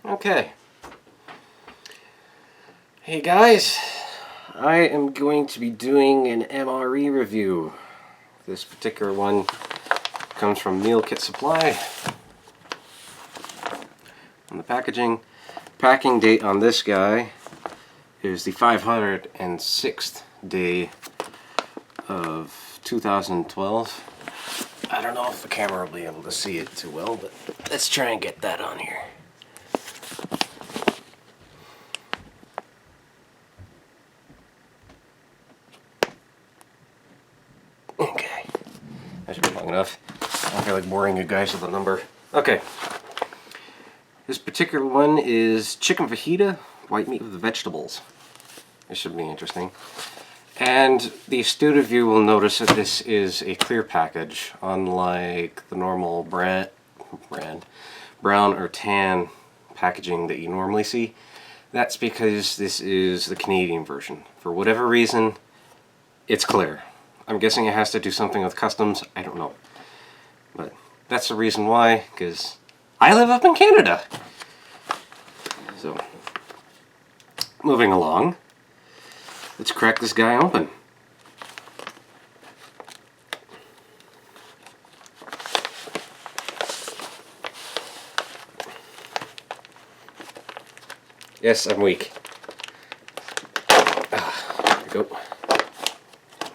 Okay. Hey guys, I am going to be doing an MRE review. This particular one comes from Meal Kit Supply. And the packing date on this guy is the 506th day of 2012. I don't know if the camera will be able to see it too well, but let's try and get that on here. Okay, that should be long enough. I don't feel like boring you guys with a number. Okay, this particular one is chicken fajita, white meat with vegetables. This should be interesting. And the astute of you will notice that this is a clear package, unlike the normal brown or tan packaging that you normally see. That's because this is the Canadian version. For whatever reason, it's clear. I'm guessing it has to do something with customs. I don't know. But that's the reason why, because I live up in Canada. So, moving along. Let's crack this guy open. Yes, I'm weak. There we go.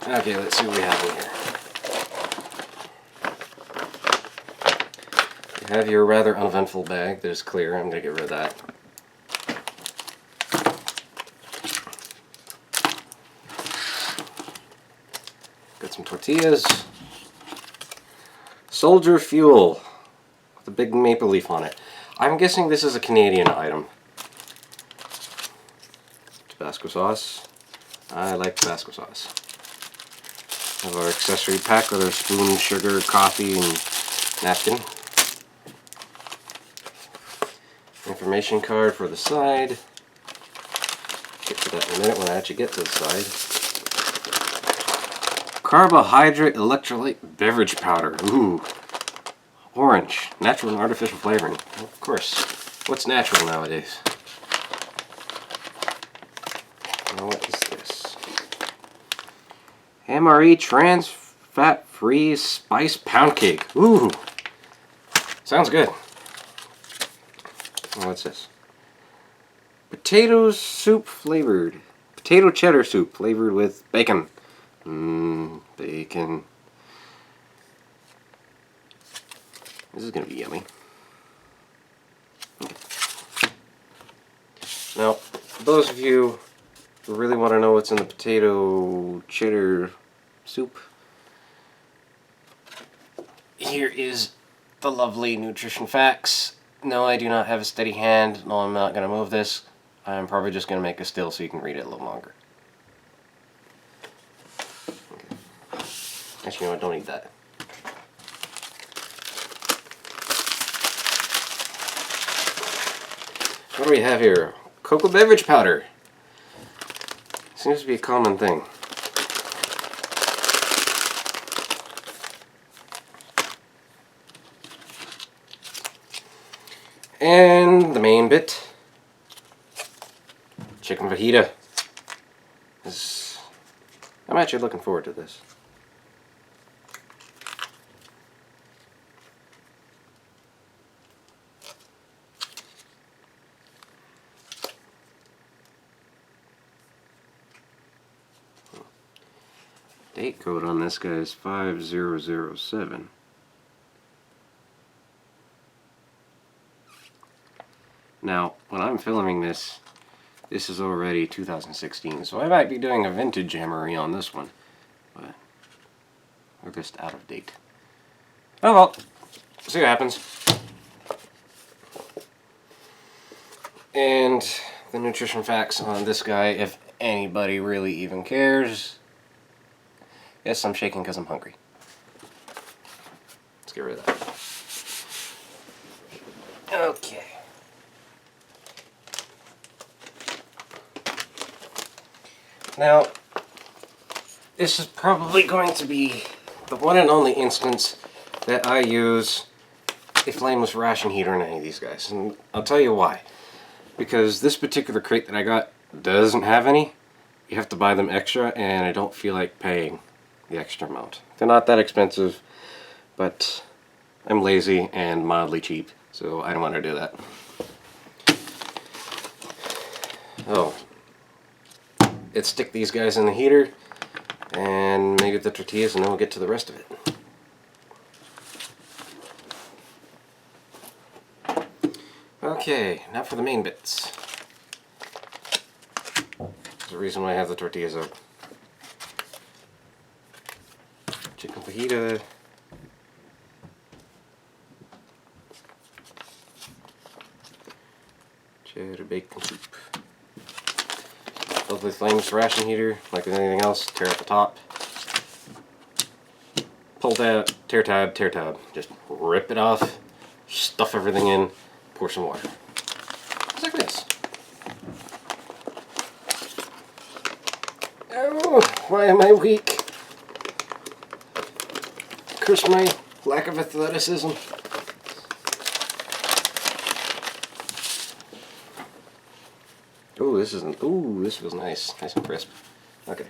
Okay, let's see what we have in here. You have your rather uneventful bag that is clear. I'm going to get rid of that. Got some tortillas. Soldier Fuel with a big maple leaf on it. I'm guessing this is a Canadian item. Tabasco sauce. I like Tabasco sauce. We have our accessory pack with our spoon, sugar, coffee, and napkin. Information card for the side. Get to that in a minute when I actually get to the side. Carbohydrate electrolyte beverage powder. Ooh. Orange. Natural and artificial flavoring. Of course. What's natural nowadays? Now what is this? MRE trans fat-free spice pound cake. Ooh. Sounds good. Oh, what's this? Potato cheddar soup flavored with bacon. Bacon. This is going to be yummy. Okay. Now, for those of you who really want to know what's in the potato cheddar soup, here is the lovely nutrition facts. No, I do not have a steady hand. No, I'm not going to move this. I'm probably just going to make a still so you can read it a little longer. Okay. Actually, no, I don't need that. What do we have here? Cocoa beverage powder. Seems to be a common thing. And the main bit, chicken fajita. I'm actually looking forward to this. Date code on this guy is 5007. Now, when I'm filming this, this is already 2016, so I might be doing a vintage MRE on this one, but we're just out of date. Oh well, see what happens. And the nutrition facts on this guy, if anybody really even cares. Yes, I'm shaking because I'm hungry. Let's get rid of that. Okay. Now, this is probably going to be the one and only instance that I use a flameless ration heater in any of these guys, and I'll tell you why. because this particular crate that I got doesn't have any. You have to buy them extra, and I don't feel like paying the extra amount. They're not that expensive, but I'm lazy and mildly cheap, so I don't want to do that. Oh, let's stick these guys in the heater and maybe the tortillas, and then we'll get to the rest of it. Okay, now for the main bits. There's the reason why I have the tortillas out. Chicken fajita. Cheddar bacon soup. Lovely flames ration heater, like with anything else, tear out the top. Pull tab, tear tab, tear tab. Just rip it off, stuff everything in, pour some water. Just like this. Oh, why am I weak? Curse my lack of athleticism. Ooh, this isn't. Ooh, this feels nice. Nice and crisp. Okay.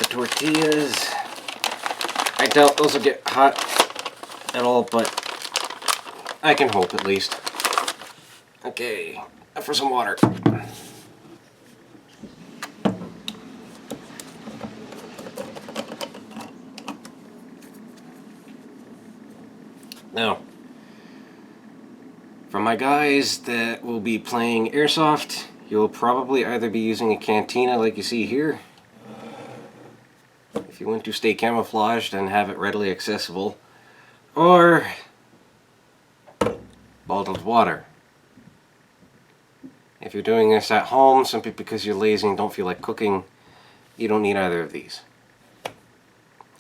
Tortillas. I doubt those will get hot at all, but I can hope at least. Okay, up for some water. Now, for my guys that will be playing Airsoft, you'll probably either be using a cantina like you see here, if you want to stay camouflaged and have it readily accessible, or bottled water. If you're doing this at home, simply because you're lazy and don't feel like cooking, you don't need either of these.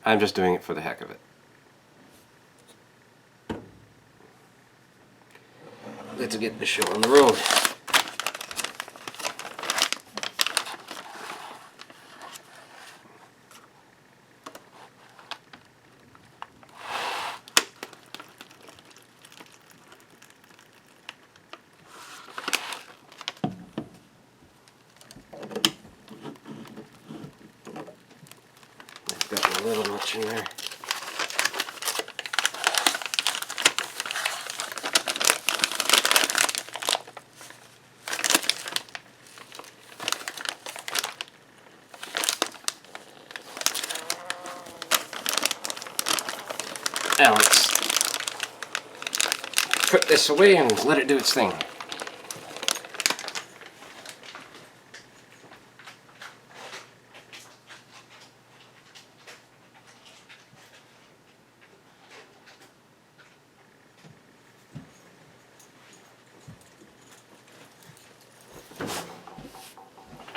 I'm just doing it for the heck of it. Let's get the show on the road. I've got a little much in there. Now let's put this away and let it do its thing.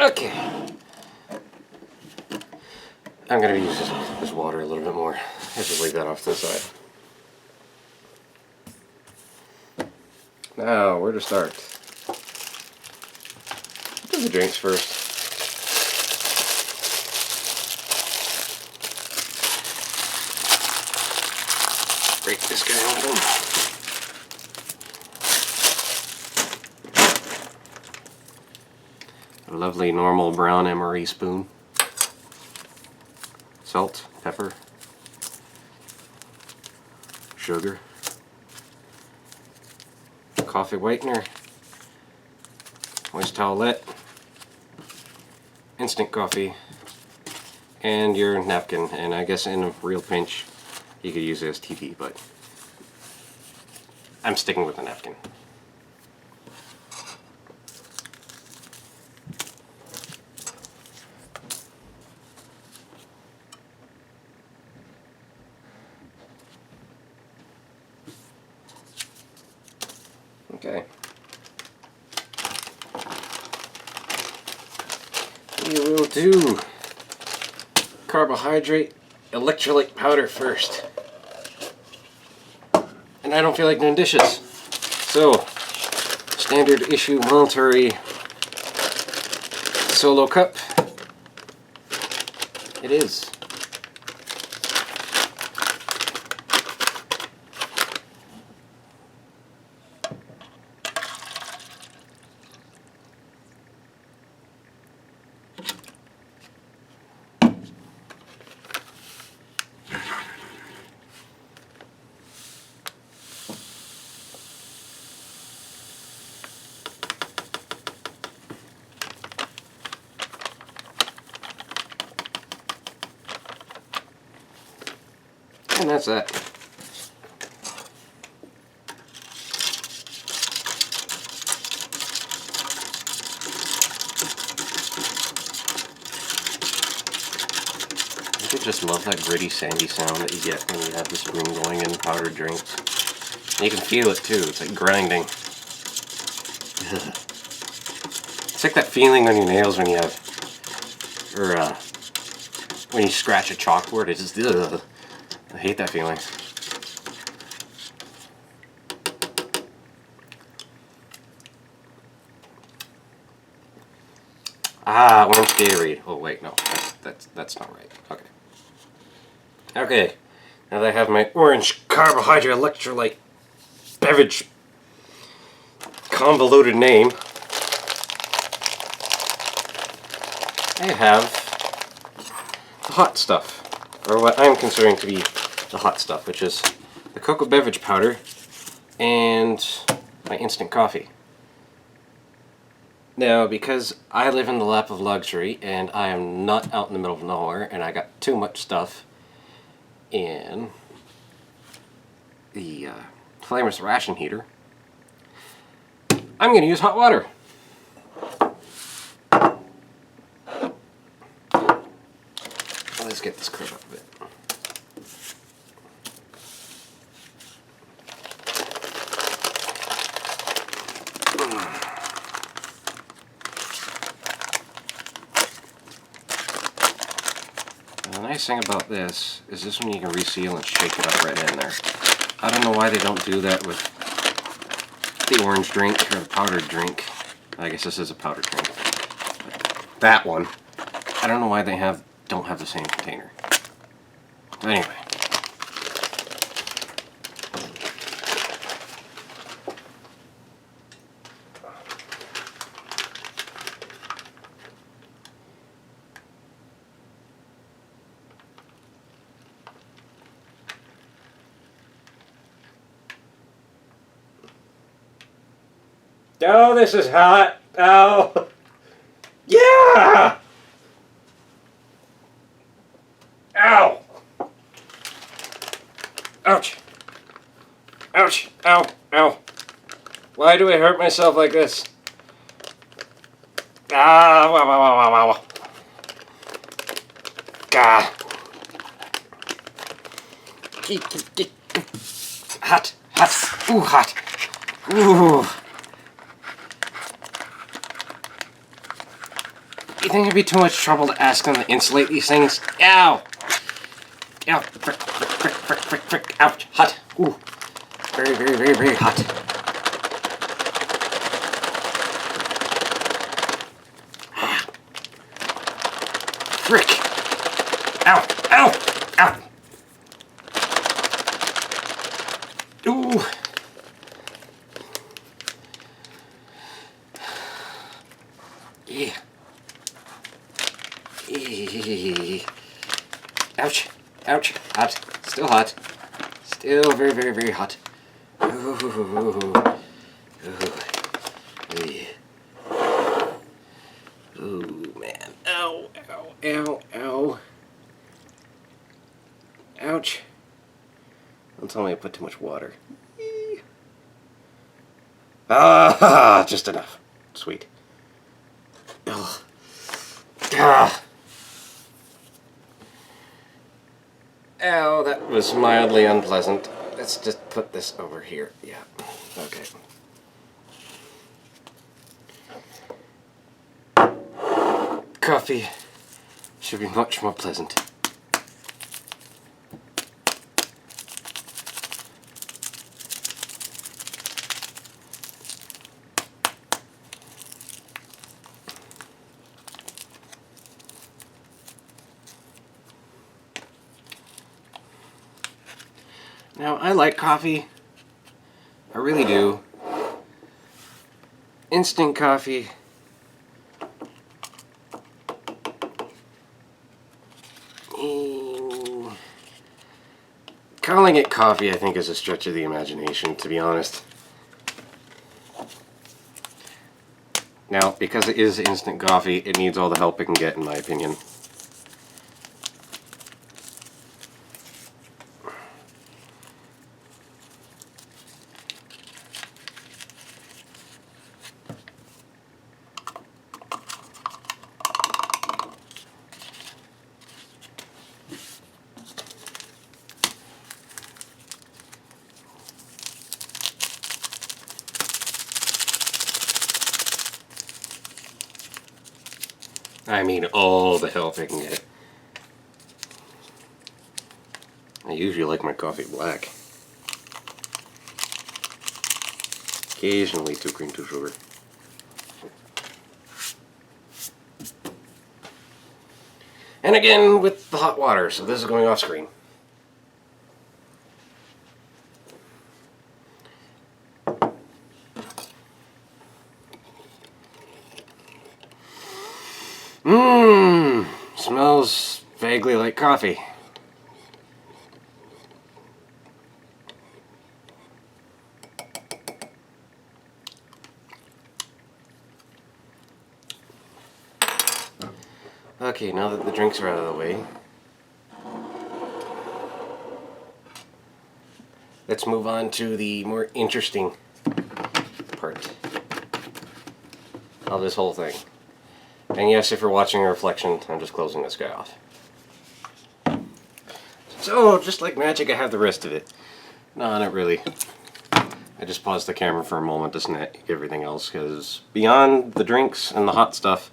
Okay. I'm going to use this water a little bit more. Let's just leave that off to the side. Now, where to start? Do the drinks first. Break this guy open. A lovely normal brown MRE spoon. Salt, pepper, sugar, coffee whitener, moist towelette, instant coffee, and your napkin. And I guess in a real pinch you could use it as TP, but I'm sticking with the napkin. Okay. We will do carbohydrate electrolyte powder first. And I don't feel like doing dishes. So, standard issue military solo cup. It is. And that's that. I just love that gritty, sandy sound that you get when you have this room going in powdered drinks. And you can feel it too. It's like grinding. Ugh. It's like that feeling on your nails when you have, or when you scratch a chalkboard. It's just, ugh. I hate that feeling. Ah, orange Gatorade. Oh wait, no, that's not right. Okay. Okay. Now that I have my orange carbohydrate electrolyte beverage convoluted name, I have the hot stuff, or what I'm considering to be the hot stuff, which is the cocoa beverage powder and my instant coffee. Now, because I live in the lap of luxury and I am not out in the middle of nowhere and I got too much stuff in the flameless ration heater, I'm going to use hot water. Let's get this curve up a bit. The nice thing about this is this one you can reseal and shake it up right in there. I don't know why they don't do that with the orange drink or the powdered drink. I guess this is a powdered drink. That one. I don't know why they don't have the same container. Anyway. Oh, this is hot. Oh. Yeah! Ow! Ouch! Ouch! Ow! Ow! Why do I hurt myself like this? Ah! Wow! Wow! Wow! Wow! Wow! Gah! Hot! Hot! Ooh! Hot! Ooh! You think it'd be too much trouble to ask them to insulate these things? Ow! Ow! Frick! Frick! Frick! Frick! Frick! Frick! Ouch! Hot! Ooh! Very, very, very, very hot. Frick! Ow! Ow! Ow! Ooh! Yeah. Ouch! Ouch! Hot! Still hot. Still very, very, very hot. Ooh. Ooh. Yeah. Ooh, man. Ow! Ow! Ow! Ow! Ouch! Don't tell me I put too much water. Ah! Just enough. Sweet. Ugh. Ah. Ow, that was mildly unpleasant. Let's just put this over here. Yeah. Okay. coffee should be much more pleasant. Now, I like coffee. I really do. Instant coffee. Calling it coffee, I think, is a stretch of the imagination, to be honest. Now, because it is instant coffee, it needs all the help it can get, in my opinion. I mean, all the help I can get. I usually like my coffee black. Occasionally 2 cream, 2 sugar. And again with the hot water, so this is going off screen. Smells vaguely like coffee. Okay, now that the drinks are out of the way, let's move on to the more interesting part of this whole thing. And yes, if you're watching a reflection, I'm just closing this guy off. So, just like magic, I have the rest of it. No, not really. I just paused the camera for a moment to snag everything else, because beyond the drinks and the hot stuff,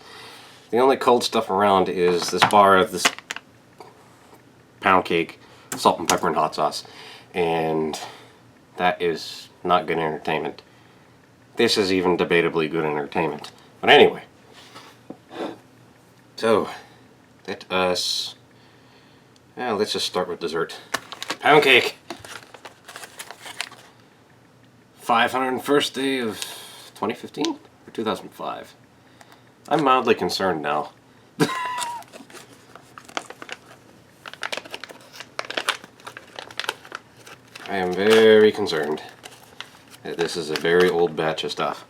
the only cold stuff around is this bar of this pound cake, salt and pepper and hot sauce. And that is not good entertainment. This is even debatably good entertainment. But anyway. So, let's just start with dessert. Pound cake. 501st day of 2015 or 2005. I'm mildly concerned now. I am very concerned that this is a very old batch of stuff.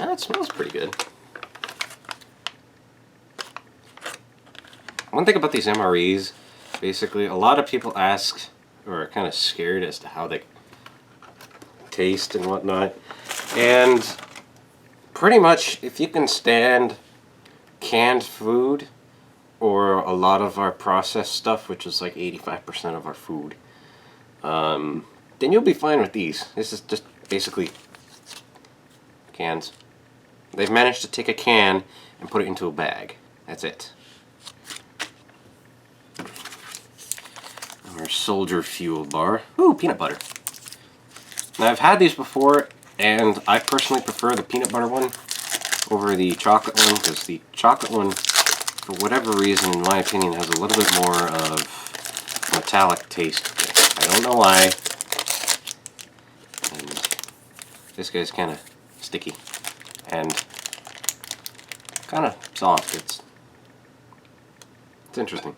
It smells pretty good. One thing about these MREs, basically, a lot of people ask, or are kind of scared as to how they taste and whatnot. And pretty much, if you can stand canned food, or a lot of our processed stuff, which is like 85% of our food, then you'll be fine with these. This is just basically cans. They've managed to take a can and put it into a bag. That's it. Our soldier fuel bar. Ooh, peanut butter. Now I've had these before, and I personally prefer the peanut butter one over the chocolate one, because the chocolate one, for whatever reason, in my opinion, has a little bit more of metallic taste to it. I don't know why. And this guy's kind of sticky and kind of soft. It's interesting.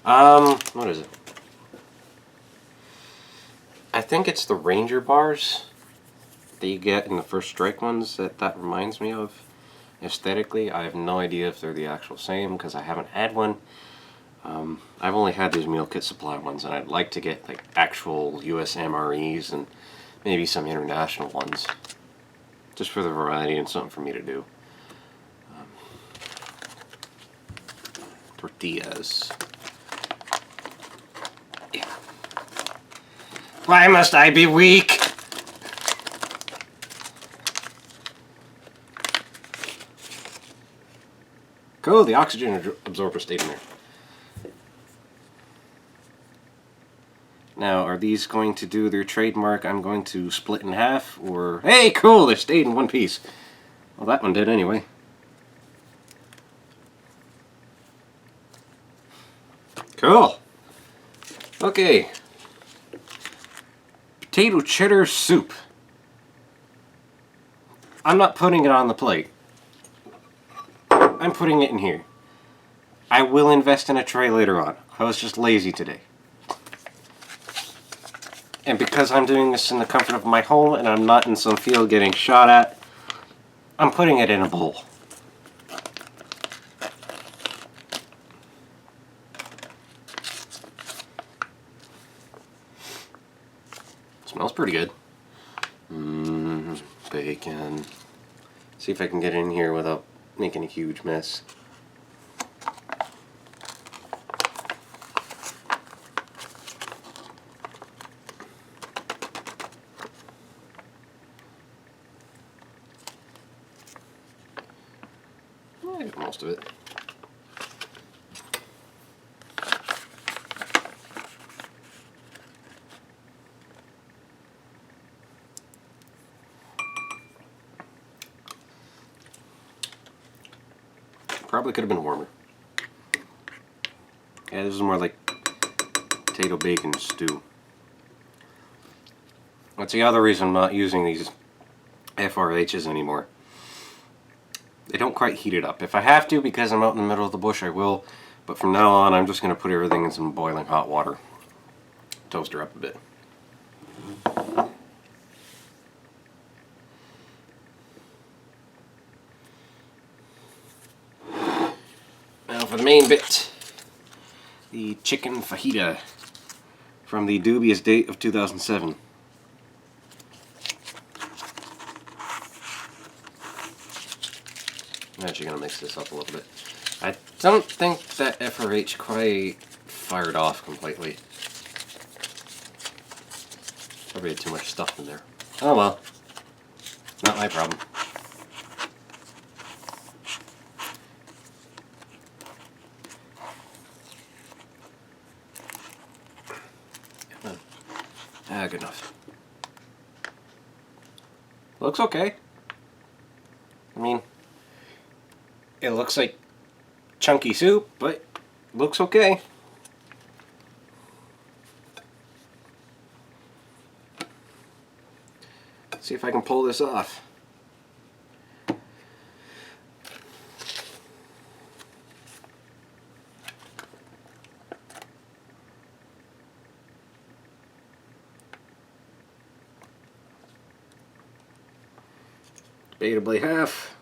What is it? I think it's the Ranger bars that you get in the First Strike ones that reminds me of aesthetically. I have no idea if they're the actual same because I haven't had one. I've only had these meal kit supply ones, and I'd like to get like actual US MREs and maybe some international ones, just for the variety and something for me to do. Tortillas. Yeah. Why must I be weak? Cool, the oxygen absorber stayed in there. Now, are these going to do their trademark, I'm going to split in half, or... Hey, cool, they stayed in one piece. Well, that one did anyway. Cool. Okay. Potato cheddar soup. I'm not putting it on the plate. I'm putting it in here. I will invest in a tray later on. I was just lazy today. And because I'm doing this in the comfort of my home and I'm not in some field getting shot at, I'm putting it in a bowl. Smells pretty good. Bacon. See if I can get it in here without making a huge mess. I got most of it. Probably could have been warmer. Yeah, this is more like potato bacon stew. That's the other reason I'm not using these FRHs anymore. They don't quite heat it up. If I have to, because I'm out in the middle of the bush, I will. But from now on, I'm just going to put everything in some boiling hot water. Toast her up a bit. Now for the main bit. The chicken fajita from the dubious date of 2007. I'm actually going to mix this up a little bit. I don't think that FRH quite fired off completely. Probably had too much stuff in there. Oh well. Not my problem. Good enough. Looks okay. I mean, it looks like chunky soup, but looks okay. Let's see if I can pull this off. Debatably half.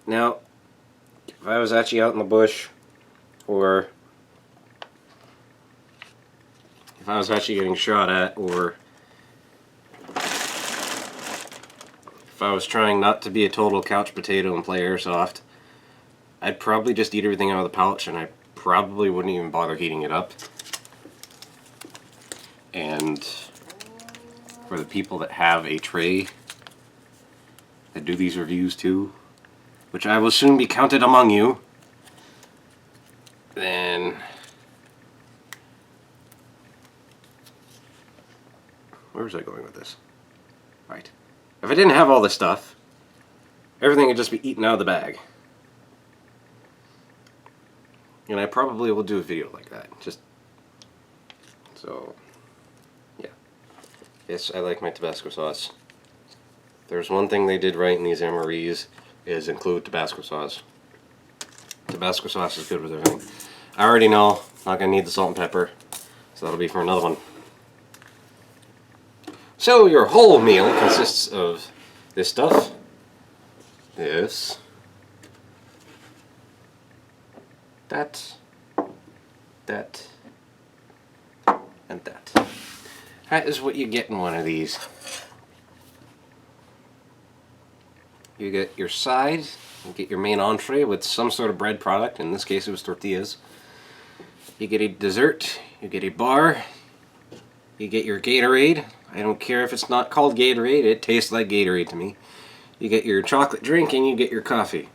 Now, if I was actually out in the bush, or if I was actually getting shot at, or if I was trying not to be a total couch potato and play airsoft, I'd probably just eat everything out of the pouch, and I probably wouldn't even bother heating it up. And for the people that have a tray that do these reviews too, which I will soon be counted among you, then where was I going with this? Right. If I didn't have all this stuff, everything would just be eaten out of the bag. And I probably will do a video like that. Just so, yeah. Yes, I like my Tabasco sauce. There's one thing they did right in these MREs is include Tabasco sauce. Tabasco sauce is good with everything. I already know I'm not going to need the salt and pepper, so that'll be for another one. So your whole meal consists of this stuff, this, that, and that. That is what you get in one of these. You get your side, you get your main entree with some sort of bread product. In this case it was tortillas. You get a dessert, you get a bar, you get your Gatorade. I don't care if it's not called Gatorade, it tastes like Gatorade to me. You get your chocolate drink and you get your coffee.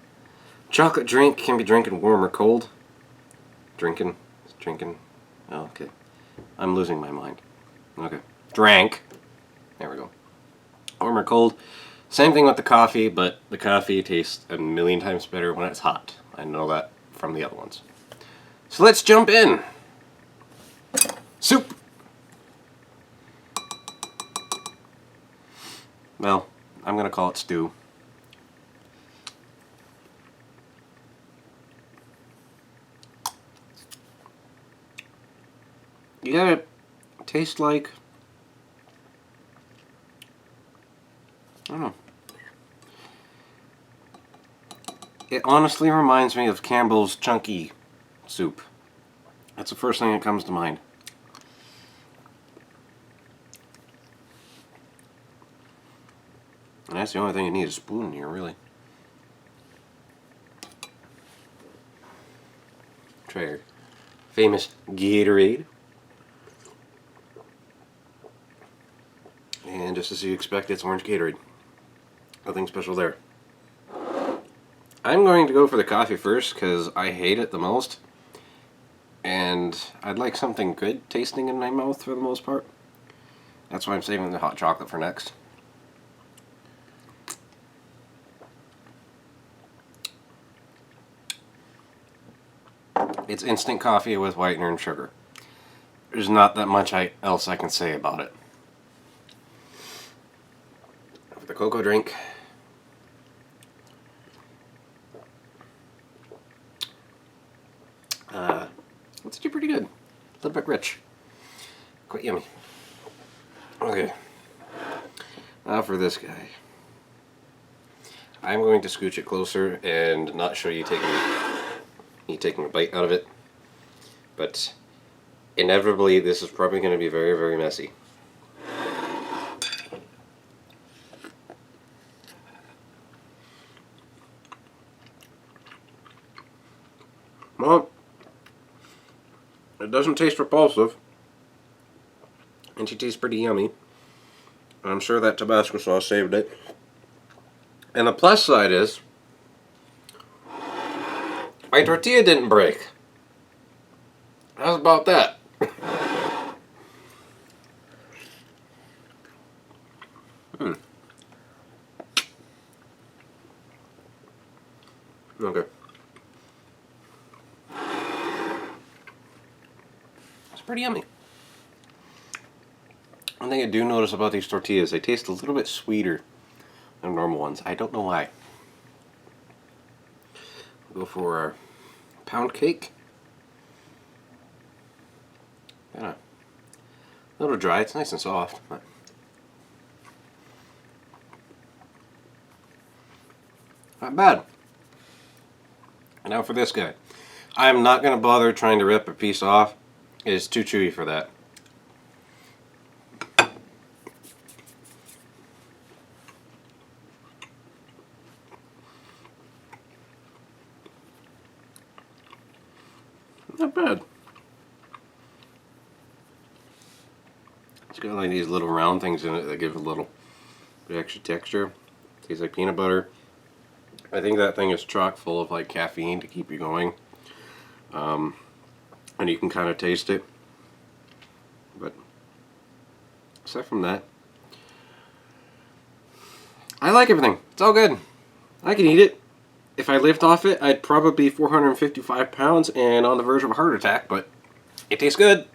Chocolate drink can be drinking warm or cold. Drinking. Oh, okay. I'm losing my mind. Okay. Drank. There we go. Warm or cold. Same thing with the coffee, but the coffee tastes a million times better when it's hot. I know that from the other ones. So let's jump in. Soup. Well, I'm going to call it stew. You gotta taste like, I don't know. It honestly reminds me of Campbell's Chunky soup. That's the first thing that comes to mind. And that's the only thing you need, a spoon in here, really. Try your famous Gatorade. And just as you expect, it's orange Gatorade. Nothing special there. I'm going to go for the coffee first because I hate it the most. And I'd like something good tasting in my mouth for the most part. That's why I'm saving the hot chocolate for next. It's instant coffee with whitener and sugar. There's not that much else I can say about it. For the cocoa drink, it's actually pretty good. A little bit rich. Quite yummy. Okay. Now for this guy. I'm going to scooch it closer and not show you taking a bite out of it. But inevitably this is probably going to be very, very messy. Well, it doesn't taste repulsive, and she tastes pretty yummy. I'm sure that Tabasco sauce saved it. And the plus side is, my tortilla didn't break. How's about that? Okay. It's pretty yummy. One thing I do notice about these tortillas, they taste a little bit sweeter than normal ones. I don't know why. We'll go for our pound cake. Kinda a little dry, it's nice and soft. But not bad. And now for this guy. I'm not going to bother trying to rip a piece off. It is too chewy for that. Not bad. It's got like these little round things in it that give a little bit extra texture. Tastes like peanut butter. I think that thing is chock full of like caffeine to keep you going. And you can kind of taste it. But aside from that, I like everything. It's all good. I can eat it. If I lived off it, I'd probably be 455 pounds and on the verge of a heart attack, but it tastes good.